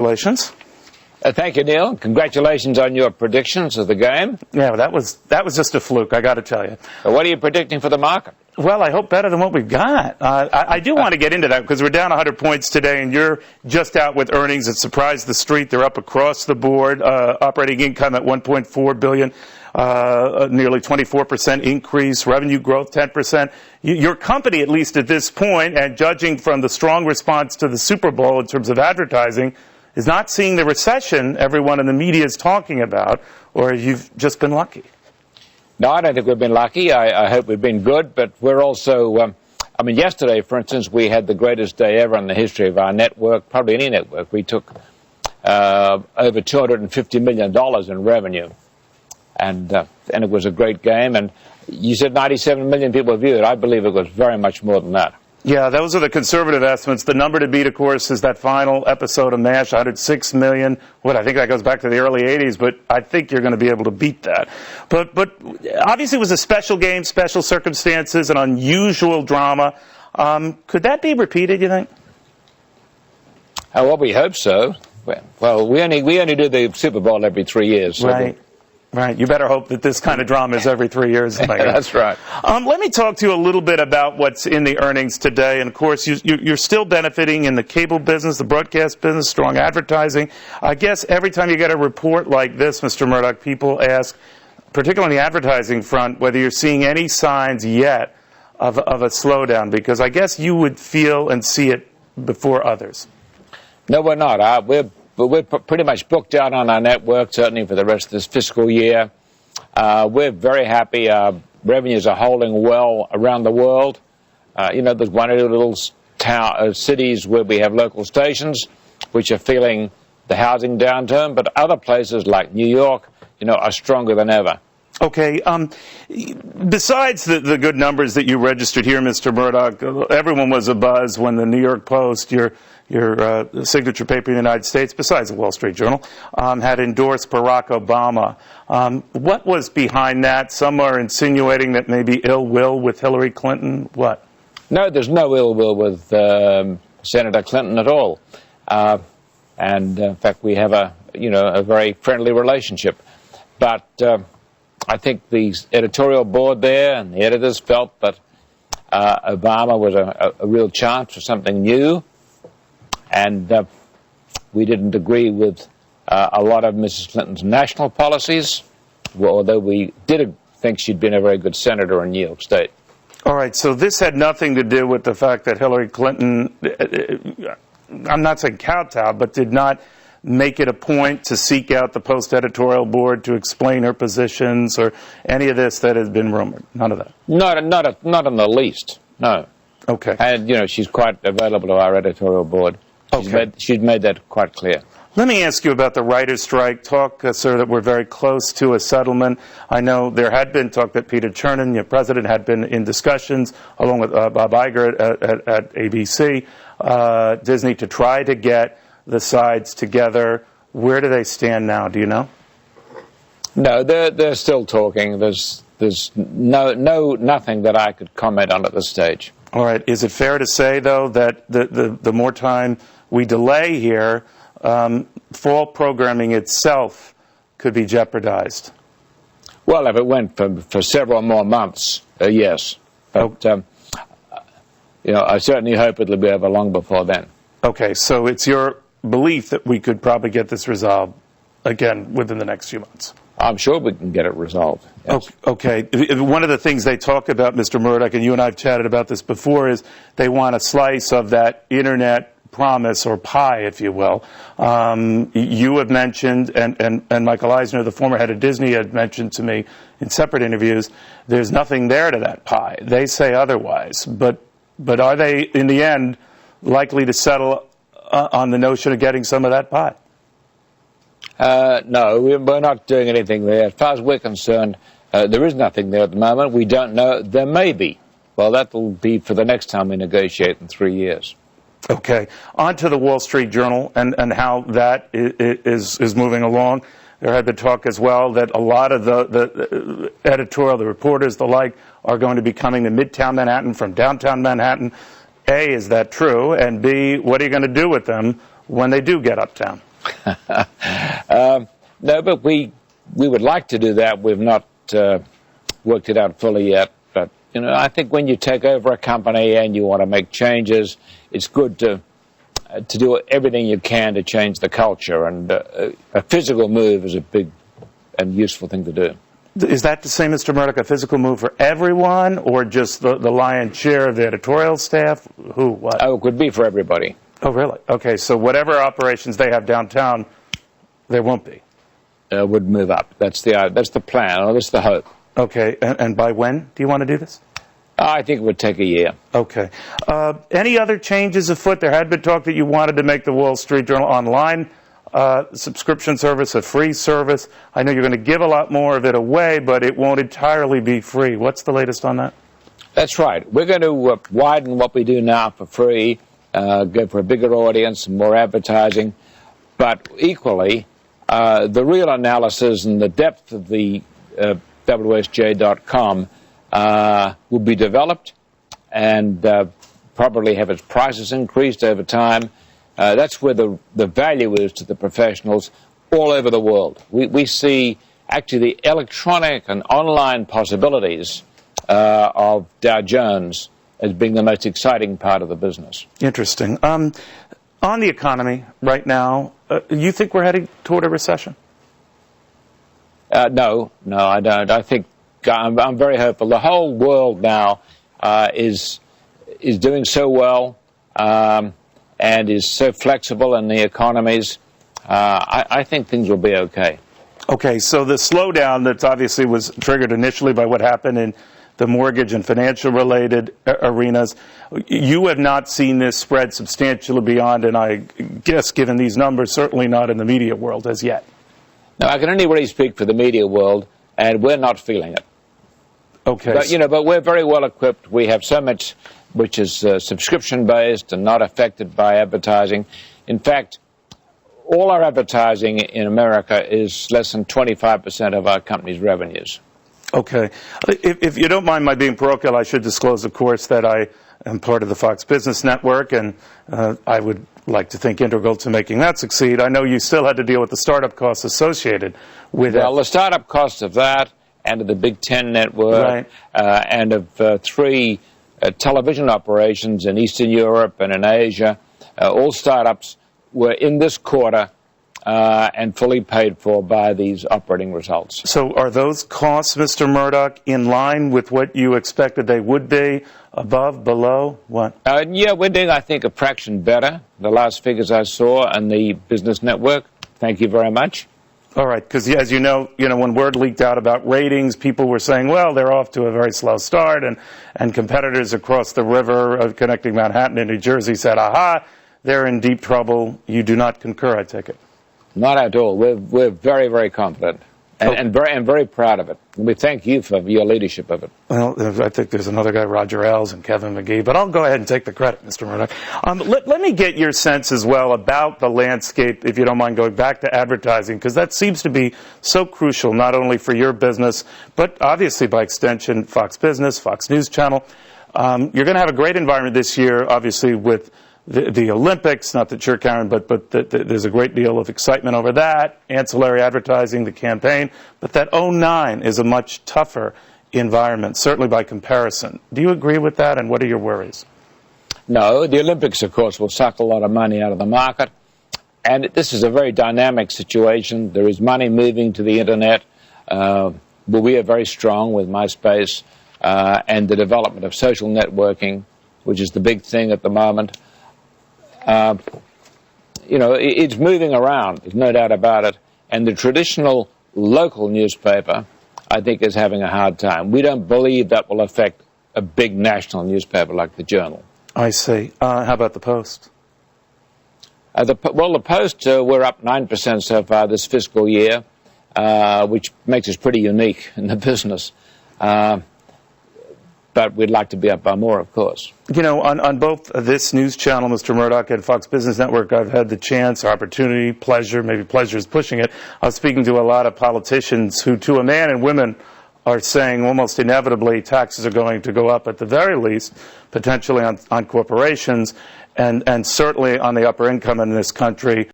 congratulations. Thank you, Neil. Congratulations on your predictions of the game. Yeah, well, that was just a fluke, I got to tell you. What are you predicting for the market? Well, I hope better than what we've got. I do want to get into that because we're down 100 points today, and you're just out with earnings that surprised the street. They're up across the board. Operating income at $1.4 billion, nearly 24% increase. Revenue growth 10%. Your company, at least at this point, and judging from the strong response to the Super Bowl in terms of advertising, is not seeing the recession everyone in the media is talking about, or you've just been lucky? No, I don't think we've been lucky. I hope we've been good, but we're also, yesterday, for instance, we had the greatest day ever in the history of our network, probably any network. We took over $250 million in revenue, and it was a great game. And you said 97 million people viewed it. I believe it was very much more than that. Yeah, those are the conservative estimates. The number to beat, of course, is that final episode of MASH, 106 million. I think that goes back to the early 80s, but I think you're going to be able to beat that. But obviously it was a special game, special circumstances, an unusual drama. Could that be repeated, you think? Well, we hope so. Well, we only do the Super Bowl every 3 years. So right. Right. You better hope that this kind of drama is every 3 years. That's right. Let me talk to you a little bit about what's in the earnings today. And, of course, you're still benefiting in the cable business, the broadcast business, strong advertising. I guess every time you get a report like this, Mr. Murdoch, people ask, particularly on the advertising front, whether you're seeing any signs yet of a slowdown, because I guess you would feel and see it before others. No, we're not. We're pretty much booked out on our network, certainly for the rest of this fiscal year. We're very happy. Our revenues are holding well around the world. There's one or two little cities where we have local stations which are feeling the housing downturn, but other places like New York, are stronger than ever. Okay. Besides the good numbers that you registered here, Mr. Murdoch, everyone was abuzz when the New York Post, your signature paper in the United States, besides the Wall Street Journal, had endorsed Barack Obama. What was behind that? Some are insinuating that maybe ill will with Hillary Clinton. What? No, there's no ill will with Senator Clinton at all. And in fact, we have a very friendly relationship. But I think the editorial board there and the editors felt that Obama was a real chance for something new. And we didn't agree with a lot of Mrs. Clinton's national policies, although we did think she'd been a very good senator in New York State. All right, so this had nothing to do with the fact that Hillary Clinton, I'm not saying kowtow, but did not make it a point to seek out the Post editorial board to explain her positions or any of this that has been rumored? None of that? Not in the least, no. Okay. And, she's quite available to our editorial board. She's made that quite clear. Let me ask you about the writer's strike. Talk, sir, that we're very close to a settlement. I know there had been talk that Peter Chernin, your president, had been in discussions, along with Bob Iger at ABC, Disney, to try to get the sides together. Where do they stand now? Do you know? No, they're still talking. There's nothing that I could comment on at this stage. All right. Is it fair to say, though, that the more time we delay here, fall programming itself could be jeopardized? Well, if it went for several more months, yes. But, I certainly hope it'll be over long before then. Okay, so it's your belief that we could probably get this resolved, again, within the next few months? I'm sure we can get it resolved. Yes. Okay. One of the things they talk about, Mr. Murdoch, and you and I have chatted about this before, is they want a slice of that Internet promise, or pie, if you will. You have mentioned, and Michael Eisner, the former head of Disney, had mentioned to me in separate interviews, there's nothing there to that pie. They say otherwise. But are they, in the end, likely to settle on the notion of getting some of that pie? No, we're not doing anything there. As far as we're concerned, there is nothing there at the moment. We don't know. There may be. Well, that will be for the next time we negotiate in 3 years. Okay. On to the Wall Street Journal and how that is moving along. There had been talk as well that a lot of the editorial, the reporters, the like, are going to be coming to Midtown Manhattan from downtown Manhattan. A, is that true? And B, what are you going to do with them when they do get uptown? No, but we would like to do that. We've not worked it out fully yet. But, I think when you take over a company and you want to make changes, it's good to do everything you can to change the culture. And a physical move is a big and useful thing to do. Is that to say, Mr. Murdoch, a physical move for everyone, or just the lion's share of the editorial staff? Who, what? Oh, it could be for everybody. Oh, really? Okay, so whatever operations they have downtown, there won't be. Would move up. That's the plan, or that's the hope. Okay, and by when do you want to do this? I think it would take a year. Okay. Any other changes afoot? There had been talk that you wanted to make the Wall Street Journal online subscription service a free service. I know you're going to give a lot more of it away, but it won't entirely be free. What's the latest on that? That's right. We're going to widen what we do now for free, go for a bigger audience, more advertising, but equally, the real analysis and the depth of the WSJ.com will be developed and probably have its prices increased over time. That's where the value is to the professionals all over the world. We see actually the electronic and online possibilities of Dow Jones as being the most exciting part of the business. Interesting. On the economy right now, you think we're heading toward a recession? No, I don't. I think I'm very hopeful. The whole world now is doing so well and is so flexible in the economies. I think things will be okay. Okay, so the slowdown that obviously was triggered initially by what happened in the mortgage and financial related arenas, you have not seen this spread substantially beyond, and I guess given these numbers, certainly not in the media world as yet. No, I can only really speak for the media world, and we're not feeling it. Okay. But we're very well equipped. We have so much which is subscription-based and not affected by advertising. In fact, all our advertising in America is less than 25% of our company's revenues. Okay. If you don't mind my being parochial, I should disclose, of course, that I am part of the Fox Business Network, and I would like to think integral to making that succeed. I know you still had to deal with the startup costs associated with it. Well, the startup costs of that and of the Big Ten network, right, and of 3 television operations in Eastern Europe and in Asia, all startups were in this quarter and fully paid for by these operating results. So are those costs, Mr. Murdoch, in line with what you expected they would be? Above, below, what? Yeah, we're doing, I think, a fraction better. The last figures I saw on the business network. Thank you very much. All right, because as you know, when word leaked out about ratings, people were saying, well, they're off to a very slow start, and competitors across the river connecting Manhattan and New Jersey said, aha, they're in deep trouble. You do not concur, I take it? Not at all. We're very, very confident and very proud of it. We thank you for your leadership of it. Well, I think there's another guy, Roger Ailes and Kevin McGee, but I'll go ahead and take the credit, Mr. Murdoch. Let me get your sense as well about the landscape, if you don't mind going back to advertising, because that seems to be so crucial, not only for your business, but obviously by extension, Fox Business, Fox News Channel. You're going to have a great environment this year, obviously, with the Olympics, not that you're Karen, but there's a great deal of excitement over that, ancillary advertising, the campaign, but that 2009 is a much tougher environment, certainly by comparison. Do you agree with that, and what are your worries? No, the Olympics, of course, will suck a lot of money out of the market, and this is a very dynamic situation. There is money moving to the Internet, but we are very strong with MySpace and the development of social networking, which is the big thing at the moment. It's moving around, there's no doubt about it, and the traditional local newspaper, I think, is having a hard time. We don't believe that will affect a big national newspaper like the Journal. I see. How about the Post? The Post, we're up 9% so far this fiscal year, which makes us pretty unique in the business. But we'd like to be up by more, of course. On both this news channel, Mr. Murdoch, and Fox Business Network, I've had the chance, opportunity, pleasure, maybe pleasure is pushing it. I was speaking to a lot of politicians who, to a man and women, are saying almost inevitably taxes are going to go up at the very least, potentially on corporations, and certainly on the upper income in this country.